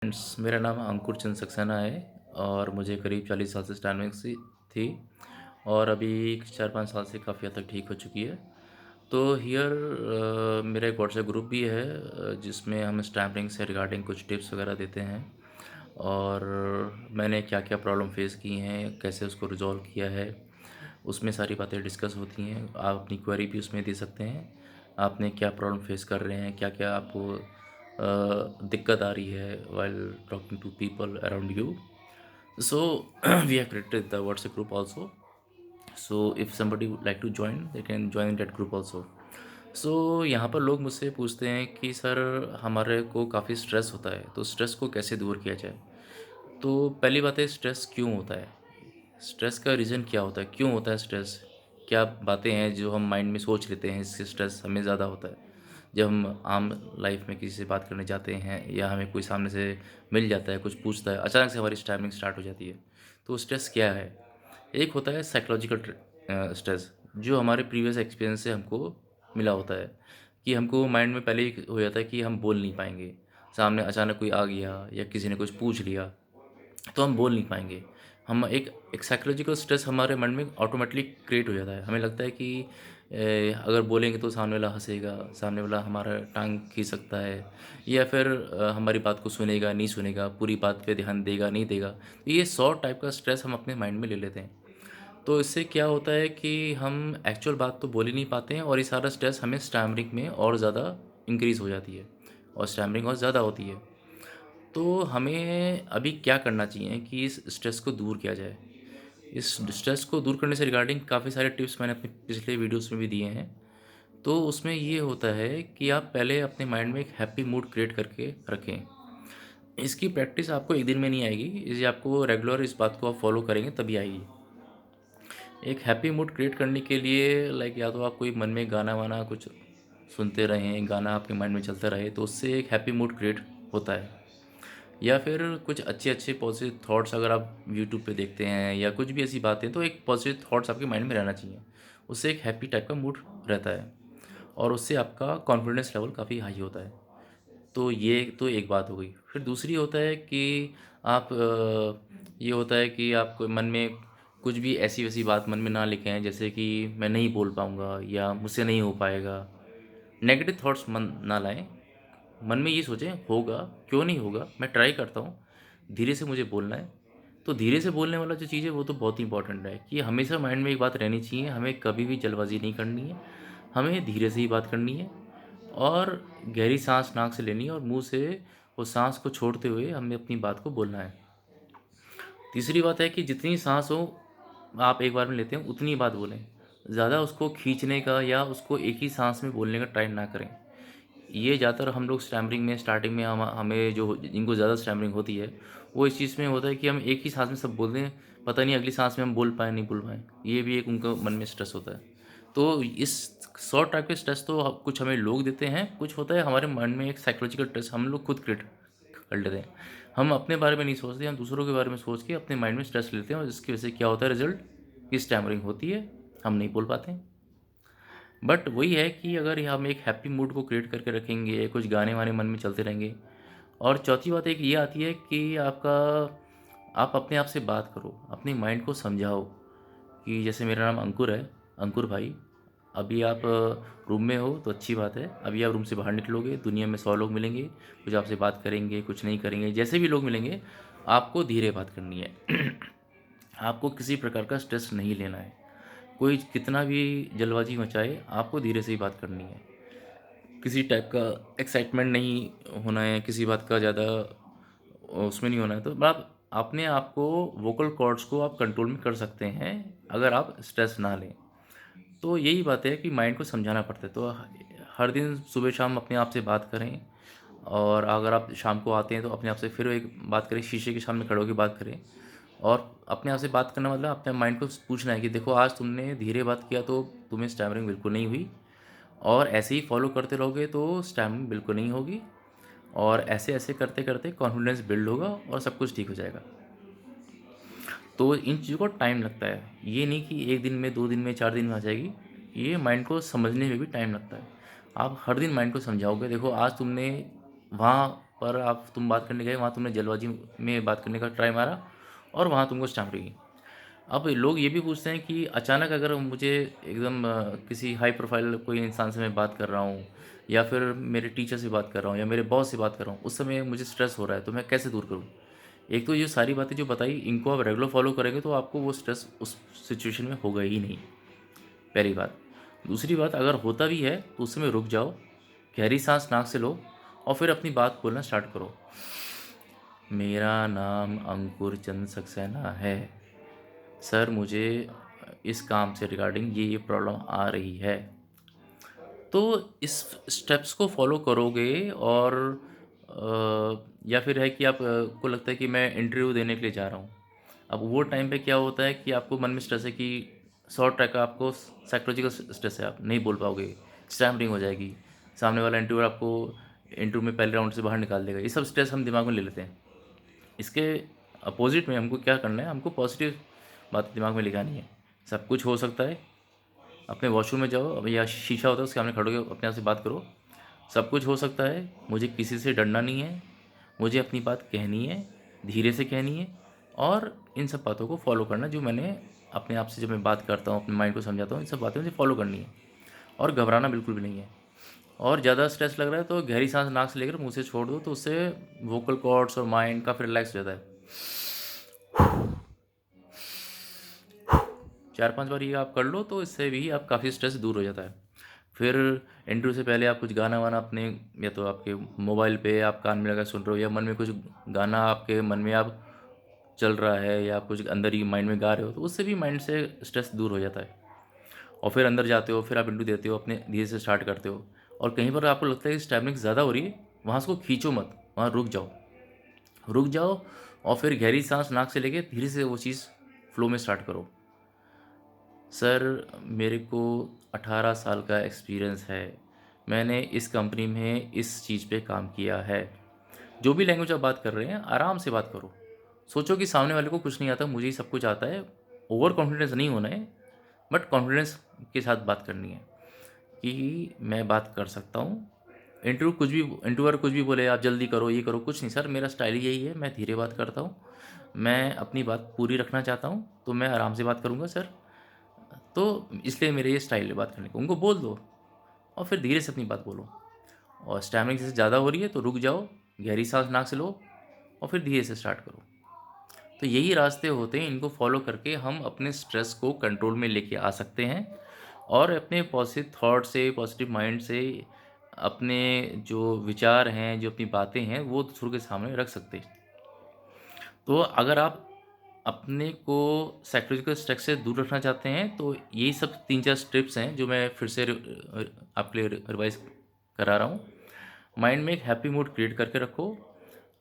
Friends, मेरा नाम अंकुर चंद सक्सेना है और मुझे करीब 40 साल से स्टैंडिंग सी थी और अभी 4-5 साल से काफ़ी हद तक ठीक हो चुकी है। तो हियर मेरा एक व्हाट्सएप ग्रुप भी है जिसमें हम स्टैम्पिंग से रिगार्डिंग कुछ टिप्स वगैरह देते हैं और मैंने क्या क्या प्रॉब्लम फेस की हैं, कैसे उसको रिजॉल्व किया है, उसमें सारी बातें डिस्कस होती हैं। आप अपनी क्वेरी भी उसमें दे सकते हैं। आपने क्या प्रॉब्लम फेस कर रहे हैं, क्या क्या आपको दिक्कत आ रही है while talking to people around you. So we have created the WhatsApp group also. So if somebody would like to join, they can join that group also. So यहाँ पर लोग मुझसे पूछते हैं कि सर हमारे को काफ़ी स्ट्रेस होता है, तो स्ट्रेस को कैसे दूर किया जाए। तो पहली बात है, स्ट्रेस क्यों होता है, स्ट्रेस का रीज़न क्या होता है, क्यों होता है स्ट्रेस, क्या बातें हैं जो हम माइंड में सोच लेते हैं, इससे स्ट्रेस हमें ज़्यादा होता है। जब हम आम लाइफ में किसी से बात करने जाते हैं या हमें कोई सामने से मिल जाता है, कुछ पूछता है, अचानक से हमारी स्टैमिंग स्टार्ट हो जाती है। तो स्ट्रेस क्या है? एक होता है साइकोलॉजिकल स्ट्रेस, जो हमारे प्रीवियस एक्सपीरियंस से हमको मिला होता है कि हमको माइंड में पहले ही हो जाता है कि हम बोल नहीं पाएंगे। सामने अचानक कोई आ गया या किसी ने कुछ पूछ लिया तो हम बोल नहीं पाएंगे। हम एक साइकोलॉजिकल स्ट्रेस हमारे मन में ऑटोमेटिकली क्रिएट हो जाता है। हमें लगता है कि अगर बोलेंगे तो सामने वाला हंसेगा, सामने वाला हमारा टांग खींच सकता है या फिर हमारी बात को सुनेगा नहीं सुनेगा, पूरी बात पे ध्यान देगा नहीं देगा। तो ये 100 टाइप का स्ट्रेस हम अपने माइंड में ले लेते हैं। तो इससे क्या होता है कि हम एक्चुअल बात तो बोल ही नहीं पाते हैं और ये सारा स्ट्रेस हमें स्टैमरिंग में और ज़्यादा इंक्रीज़ हो जाती है और स्टैमरिंग और ज़्यादा होती है। तो हमें अभी क्या करना चाहिए कि इस स्ट्रेस को दूर किया जाए। इस स्ट्रेस को दूर करने से रिगार्डिंग काफ़ी सारे टिप्स मैंने अपने पिछले वीडियोस में भी दिए हैं। तो उसमें ये होता है कि आप पहले अपने माइंड में एक हैप्पी मूड क्रिएट करके रखें। इसकी प्रैक्टिस आपको एक दिन में नहीं आएगी, इसे आपको रेगुलर इस बात को आप फॉलो करेंगे तभी आएगी। एक हैप्पी मूड क्रिएट करने के लिए लाइक या तो आप कोई मन में गाना वाना कुछ सुनते रहें, गाना आपके माइंड में चलता रहे, तो उससे एक हैप्पी मूड क्रिएट होता है। या फिर कुछ अच्छे अच्छे पॉजिटिव थॉट्स अगर आप यूट्यूब पे देखते हैं या कुछ भी ऐसी बातें, तो एक पॉजिटिव थॉट्स आपके माइंड में रहना चाहिए। उससे एक हैप्पी टाइप का मूड रहता है और उससे आपका कॉन्फिडेंस लेवल काफ़ी हाई होता है। तो ये तो एक बात हो गई। फिर दूसरी होता है कि आप ये होता है कि आप मन में कुछ भी ऐसी वैसी बात मन में ना लेके आएँ, जैसे कि मैं नहीं बोल पाऊँगा या मुझसे नहीं हो पाएगा। नेगेटिव थॉट्स मन ना लाएं। मन में ये सोचें होगा, क्यों नहीं होगा, मैं ट्राई करता हूँ, धीरे से मुझे बोलना है। तो धीरे से बोलने वाला जो चीज़ है वो तो बहुत ही इंपॉर्टेंट है कि हमेशा माइंड में एक बात रहनी चाहिए, हमें कभी भी जल्दबाजी नहीं करनी है, हमें धीरे से ही बात करनी है और गहरी सांस नाक से लेनी है और मुंह से वो सांस को छोड़ते हुए हमें अपनी बात को बोलना है। तीसरी बात है कि जितनी सांस हो आप एक बार में लेते हैं उतनी बात बोलें। ज़्यादा उसको खींचने का या उसको एक ही सांस में बोलने का ट्राई ना करें। ये ज़्यादातर हम लोग स्टैमरिंग में स्टार्टिंग में हमें जो जिनको ज़्यादा स्टैमरिंग होती है वो इस चीज़ में होता है कि हम एक ही सांस में सब बोल दें, पता नहीं अगली सांस में हम बोल पाएँ नहीं बोल पाएँ। ये भी एक उनका मन में स्ट्रेस होता है। तो इस शॉर्ट टाइप के स्ट्रेस तो कुछ हमें लोग देते हैं, कुछ होता है हमारे मन में एक साइकोलॉजिकल स्ट्रेस हम लोग खुद क्रिएट कर लेते हैं। हम अपने बारे में नहीं सोचते, हम दूसरों के बारे में सोच के अपने माइंड में स्ट्रेस लेते हैं और जिसकी वजह से क्या होता है रिजल्ट कि स्टैमरिंग होती है, हम नहीं बोल पाते हैं। बट वही है कि अगर हम एक हैप्पी मूड को क्रिएट करके रखेंगे, कुछ गाने वाने मन में चलते रहेंगे। और चौथी बात एक ये आती है कि आप अपने आप से बात करो, अपने माइंड को समझाओ कि जैसे मेरा नाम अंकुर है, अंकुर भाई, अभी आप रूम में हो तो अच्छी बात है, अभी आप रूम से बाहर निकलोगे, दुनिया में 100 लोग मिलेंगे, कुछ आपसे बात करेंगे, कुछ नहीं करेंगे, जैसे भी लोग मिलेंगे, आपको धीरे बात करनी है। आपको किसी प्रकार का स्ट्रेस नहीं लेना है। कोई कितना भी जल्दबाजी मचाए, आपको धीरे से ही बात करनी है। किसी टाइप का एक्साइटमेंट नहीं होना है, किसी बात का ज़्यादा उसमें नहीं होना है। तो आप अपने आप को वोकल कॉर्ड्स को आप कंट्रोल में कर सकते हैं अगर आप स्ट्रेस ना लें। तो यही बात है कि माइंड को समझाना पड़ता है। तो हर दिन सुबह शाम अपने आप से बात करें और अगर आप शाम को आते हैं तो अपने आप से फिर एक बात करें, शीशे के सामने खड़े होकर बात करें। और अपने आप से बात करना मतलब अपने माइंड को पूछना है कि देखो आज तुमने धीरे बात किया तो तुम्हें स्टैमरिंग बिल्कुल नहीं हुई और ऐसे ही फॉलो करते रहोगे तो स्टैमरिंग बिल्कुल नहीं होगी और ऐसे ऐसे करते करते कॉन्फिडेंस बिल्ड होगा और सब कुछ ठीक हो जाएगा। तो इन चीज़ों को टाइम लगता है, ये नहीं कि एक दिन में 2 दिन में 4 दिन में आ जाएगी। ये माइंड को समझने में भी टाइम लगता है। आप हर दिन माइंड को समझाओगे, देखो आज तुमने वहाँ पर तुम बात करने गए, वहाँ तुमने जल्दबाजी में बात करने का ट्राई मारा और वहाँ तुमको स्टैम्प लगी। अब लोग ये भी पूछते हैं कि अचानक अगर मुझे एकदम किसी हाई प्रोफाइल कोई इंसान से मैं बात कर रहा हूँ, या फिर मेरे टीचर से बात कर रहा हूँ, या मेरे बॉस से बात कर रहा हूँ, उस समय मुझे स्ट्रेस हो रहा है, तो मैं कैसे दूर करूँ? एक तो ये सारी बातें जो बताई, इनको आप रेगुलर फॉलो करेंगे तो आपको वो स्ट्रेस उस सिचुएशन में होगा ही नहीं, पहली बात। दूसरी बात, अगर होता भी है तो उस समय रुक जाओ, गहरी सांस नाक से लो और फिर अपनी बात बोलना स्टार्ट करो। मेरा नाम अंकुर चंद सक्सेना है सर, मुझे इस काम से रिगार्डिंग ये प्रॉब्लम आ रही है। तो इस स्टेप्स को फॉलो करोगे, और या फिर है कि आप को लगता है कि मैं इंटरव्यू देने के लिए जा रहा हूँ। अब वो टाइम पे क्या होता है कि आपको मन में स्ट्रेस है कि शॉर्ट ट्रैक का आपको साइकोलॉजिकल स्ट्रेस है, आप नहीं बोल पाओगे, स्टैमरिंग हो जाएगी, सामने वाला इंटरव्यूअर आपको इंटरव्यू में पहले राउंड से बाहर निकाल देगा। ये सब स्ट्रेस हम दिमाग में ले लेते हैं। इसके अपोजिट में हमको क्या करना है, हमको पॉजिटिव बात दिमाग में लेके आनी है। सब कुछ हो सकता है, अपने वॉशरूम में जाओ, अब या शीशा होता है उसके सामने खड़े होकर अपने आप से बात करो, सब कुछ हो सकता है, मुझे किसी से डरना नहीं है, मुझे अपनी बात कहनी है, धीरे से कहनी है, और इन सब बातों को फॉलो करना जो मैंने अपने आप से जब मैं बात करता हूँ, अपने माइंड को समझाता हूँ, इन सब बातें मुझे फॉलो करनी है, और घबराना बिल्कुल भी नहीं है। और ज़्यादा स्ट्रेस लग रहा है तो गहरी सांस नाक से लेकर मुंह से छोड़ दो, तो उससे वोकल कॉर्ड्स और माइंड काफ़ी रिलैक्स हो जाता है। 4-5 बार ये आप कर लो तो इससे भी आप काफ़ी स्ट्रेस दूर हो जाता है। फिर इंटरव्यू से पहले आप कुछ गाना वाना अपने, या तो आपके मोबाइल पे आप कान में लगा सुन रहे हो, या मन में कुछ गाना आपके मन में आप चल रहा है, या आप कुछ अंदर ही माइंड में गा रहे हो, तो उससे भी माइंड से स्ट्रेस दूर हो जाता है। और फिर अंदर जाते हो, फिर आप इंटरव्यू देते हो, अपने धीरे से स्टार्ट करते हो। और कहीं पर आपको लगता है कि स्टैमिनिंग ज़्यादा हो रही है, वहाँ उसको खींचो मत, वहाँ रुक जाओ, रुक जाओ, और फिर गहरी सांस नाक से लेके धीरे से वो चीज़ फ्लो में स्टार्ट करो। सर, मेरे को 18 साल का एक्सपीरियंस है, मैंने इस कंपनी में इस चीज़ पे काम किया है। जो भी लैंग्वेज आप बात कर रहे हैं, आराम से बात करो। सोचो कि सामने वाले को कुछ नहीं आता, मुझे ही सब कुछ आता है। ओवर कॉन्फिडेंस नहीं होना है, बट कॉन्फिडेंस के साथ बात करनी है कि मैं बात कर सकता हूँ। इंटरव्यूअर कुछ भी बोले, आप जल्दी करो, ये करो, कुछ नहीं सर, मेरा स्टाइल यही है, मैं धीरे बात करता हूँ। मैं अपनी बात पूरी रखना चाहता हूँ, तो मैं आराम से बात करूँगा सर। तो इसलिए मेरे ये स्टाइल है बात करने का। उनको बोल दो और फिर धीरे से अपनी बात बोलो। और स्टैमिनिंग जैसे ज़्यादा हो रही है तो रुक जाओ, गहरी सांस नाक से लो और फिर धीरे से स्टार्ट करो। तो यही रास्ते होते हैं, इनको फॉलो करके हम अपने स्ट्रेस को कंट्रोल में लेके आ सकते हैं, और अपने पॉजिटिव थॉट से, पॉजिटिव माइंड से अपने जो विचार हैं, जो अपनी बातें हैं, वो दूसरों के सामने रख सकते हैं। तो अगर आप अपने को साइकोलॉजिकल स्ट्रेस से दूर रखना चाहते हैं, तो यही सब 3-4 स्टेप्स हैं जो मैं फिर से आपके लिए रिवाइज करा रहा हूँ। माइंड में एक हैप्पी मूड क्रिएट करके रखो।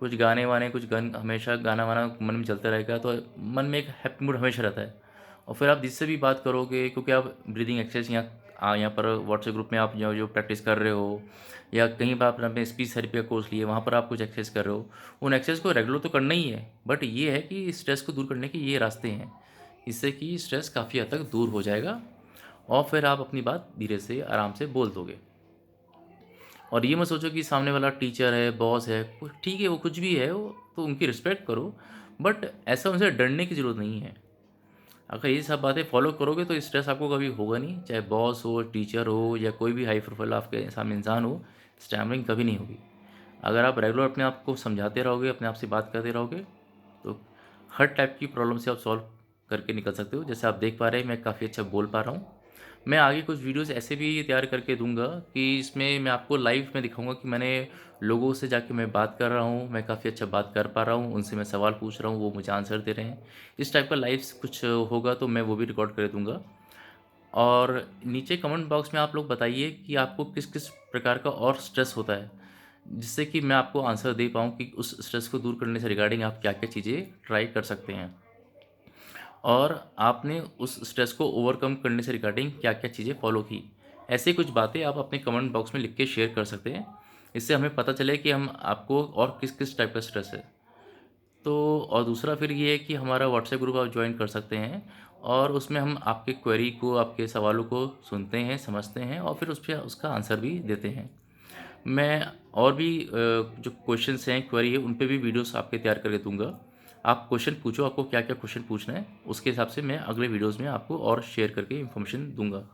कुछ गाने वाने, कुछ गन हमेशा गाना वाना मन में चलता रहेगा, तो मन में एक हैप्पी मूड हमेशा रहता है। और फिर आप जिससे भी बात करोगे, क्योंकि आप ब्रीदिंग एक्सरसाइज यहाँ पर व्हाट्सएप ग्रुप में आप जो जो प्रैक्टिस कर रहे हो, या कहीं पर आपने स्पीच थेरेपी का कोर्स लिया, वहाँ पर आप कुछ एक्सरसाइज कर रहे हो, उन एक्सरसाइज को रेगुलर तो करना ही है, बट ये है कि स्ट्रेस को दूर करने के ये रास्ते हैं, इससे कि स्ट्रेस काफ़ी हद तक दूर हो जाएगा, और फिर आप अपनी बात धीरे से आराम से बोल दोगे। और ये मत सोचो कि सामने वाला टीचर है, बॉस है, कुछ ठीक है, वो कुछ भी है, वो तो उनकी रिस्पेक्ट करो, बट ऐसा उनसे डरने की ज़रूरत नहीं है। अगर ये सब बातें फॉलो करोगे तो स्ट्रेस आपको कभी होगा नहीं, चाहे बॉस हो, टीचर हो, या कोई भी हाई प्रोफाइल आपके सामने इंसान हो, स्टैमरिंग कभी नहीं होगी। अगर आप रेगुलर अपने आप को समझाते रहोगे, अपने आप से बात करते रहोगे, तो हर टाइप की प्रॉब्लम से आप सॉल्व करके निकल सकते हो। जैसे आप देख पा रहे हैं, मैं काफ़ी अच्छा बोल पा रहा हूँ। मैं आगे कुछ वीडियोस ऐसे भी तैयार करके दूंगा कि इसमें मैं आपको लाइव में दिखाऊंगा कि मैंने लोगों से जाके मैं बात कर रहा हूँ, मैं काफ़ी अच्छा बात कर पा रहा हूँ, उनसे मैं सवाल पूछ रहा हूँ, वो मुझे आंसर दे रहे हैं। इस टाइप का लाइव कुछ होगा तो मैं वो भी रिकॉर्ड कर दूंगा। और नीचे कमेंट बॉक्स में आप लोग बताइए कि आपको किस किस प्रकार का और स्ट्रेस होता है, जिससे कि मैं आपको आंसर दे पाऊँ कि उस स्ट्रेस को दूर करने से रिगार्डिंग आप क्या क्या चीज़ें ट्राई कर सकते हैं, और आपने उस स्ट्रेस को ओवरकम करने से रिगार्डिंग क्या क्या चीज़ें फॉलो की। ऐसे कुछ बातें आप अपने कमेंट बॉक्स में लिख के शेयर कर सकते हैं। इससे हमें पता चले कि हम आपको और किस किस टाइप का स्ट्रेस है। तो और दूसरा फिर ये है कि हमारा व्हाट्सएप ग्रुप आप ज्वाइन कर सकते हैं, और उसमें हम आपके क्वेरी को, आपके सवालों को सुनते हैं, समझते हैं, और फिर उस पर उसका आंसर भी देते हैं। मैं और भी जो क्वेश्चंस हैं, क्वेरी है, उन पे भी वीडियोस आपके तैयार करके दूँगा। आप क्वेश्चन पूछो, आपको क्या-क्या क्वेश्चन पूछना है, उसके हिसाब से मैं अगले वीडियोज़ में आपको और शेयर करके इन्फॉर्मेशन दूँगा।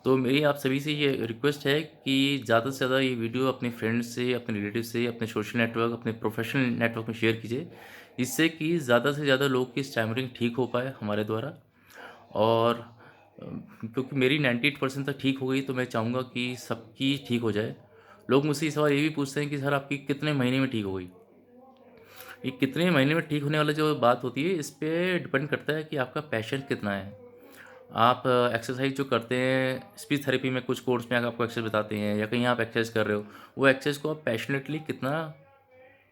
तो मेरी आप सभी से ये रिक्वेस्ट है कि ज़्यादा से ज़्यादा ये वीडियो अपने फ्रेंड्स से, अपने रिलेटिव से, अपने सोशल नेटवर्क, अपने प्रोफेशनल नेटवर्क में शेयर कीजिए, जिससे कि ज़्यादा से ज़्यादा लोग की स्टैमरिंग ठीक हो पाए हमारे द्वारा। और क्योंकि मेरी 98% तक ठीक हो गई, तो मैं चाहूँगा कि सबकी ठीक हो जाए। लोग मुझसे इस सवाल ये भी पूछते हैं कि सर आपकी कितने महीने में ठीक हो गई? ये कितने महीने में ठीक होने वाला जो बात होती है, इस पे डिपेंड करता है कि आपका पैशन कितना है। आप एक्सरसाइज जो करते हैं, स्पीच थेरेपी में कुछ कोर्स में आपको एक्सरसाइज बताते हैं या कहीं आप एक्सरसाइज कर रहे हो, वो एक्सरसाइज को आप पैशनेटली कितना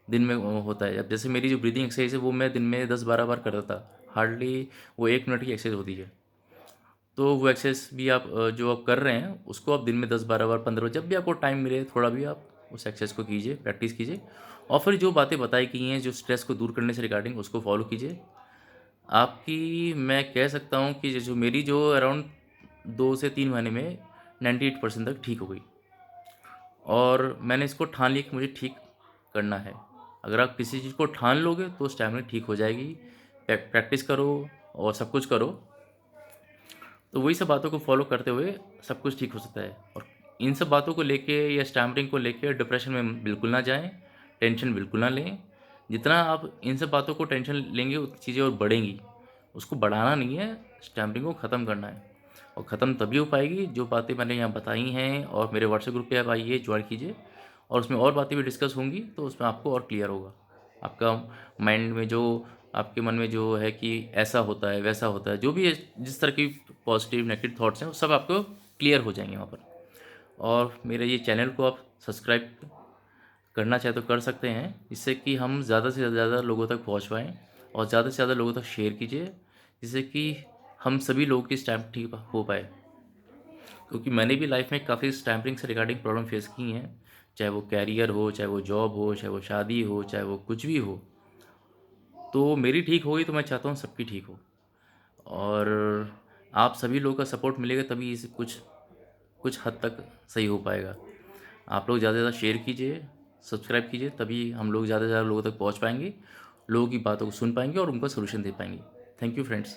दिन में होता है। अब जैसे मेरी जो ब्रीदिंग एक्सरसाइज है, वो मैं दिन में 10-12 बार करता था। हार्डली वो 1 मिनट की एक्सरसाइज होती है। तो वो एक्सरसाइज भी आप जो आप कर रहे हैं, उसको आप दिन में 10-12 बार, 15 बार, जब भी आपको टाइम मिले थोड़ा भी आप उस एक्सरसाइज को कीजिए, प्रैक्टिस कीजिए। और फिर जो बातें बताई गई हैं, जो स्ट्रेस को दूर करने से रिगार्डिंग, उसको फॉलो कीजिए। आपकी मैं कह सकता हूँ कि जो मेरी जो अराउंड 2 से 3 महीने में 98% तक ठीक हो गई। और मैंने इसको ठान लिया कि मुझे ठीक करना है। अगर आप किसी चीज़ को ठान लोगे तो स्टैमिना ठीक हो जाएगी। प्रैक्टिस करो और सब कुछ करो, तो वही सब बातों को फॉलो करते हुए सब कुछ ठीक हो सकता है। और इन सब बातों को लेके या स्टैमरिंग को लेके डिप्रेशन में बिल्कुल ना जाएँ, टेंशन बिल्कुल ना लें। जितना आप इन सब बातों को टेंशन लेंगे, उतनी चीज़ें और बढ़ेंगी। उसको बढ़ाना नहीं है, स्टैमरिंग को ख़त्म करना है। और ख़त्म तभी हो पाएगी जो बातें मैंने यहाँ बताई हैं। और मेरे व्हाट्सएप ग्रुप पे आप आइए, ज्वाइन कीजिए, और उसमें और बातें भी डिस्कस होंगी, तो उसमें आपको और क्लियर होगा। आपका माइंड में जो, आपके मन में जो है कि ऐसा होता है, वैसा होता है, जो भी है, जिस तरह की पॉजिटिव नेगेटिव थॉट्स हैं, वो सब आपको क्लियर हो जाएंगे वहाँ पर। और मेरे ये चैनल को आप सब्सक्राइब करना चाहे तो कर सकते हैं, जिससे कि हम ज़्यादा से ज़्यादा लोगों तक पहुँच पाएँ। और ज़्यादा से ज़्यादा लोगों तक शेयर कीजिए, जिससे कि हम सभी लोगों की स्टैम्प ठीक हो पाए। क्योंकि मैंने भी लाइफ में काफ़ी स्टैम्पिंग से रिगार्डिंग प्रॉब्लम फेस की हैं, चाहे वो कैरियर हो, चाहे वो जॉब हो, चाहे वो शादी हो, चाहे वो कुछ भी हो। तो मेरी ठीक हो गई, तो मैं चाहता हूँ सबकी ठीक हो। और आप सभी लोगों का सपोर्ट मिलेगा, तभी इसे कुछ कुछ हद तक सही हो पाएगा। आप लोग ज़्यादा से ज़्यादा शेयर कीजिए, सब्सक्राइब कीजिए, तभी हम लोग ज़्यादा से ज़्यादा लोगों तक पहुँच पाएंगे, लोगों की बातों को सुन पाएंगे और उनका सोल्यूशन दे पाएंगे। Thank you friends.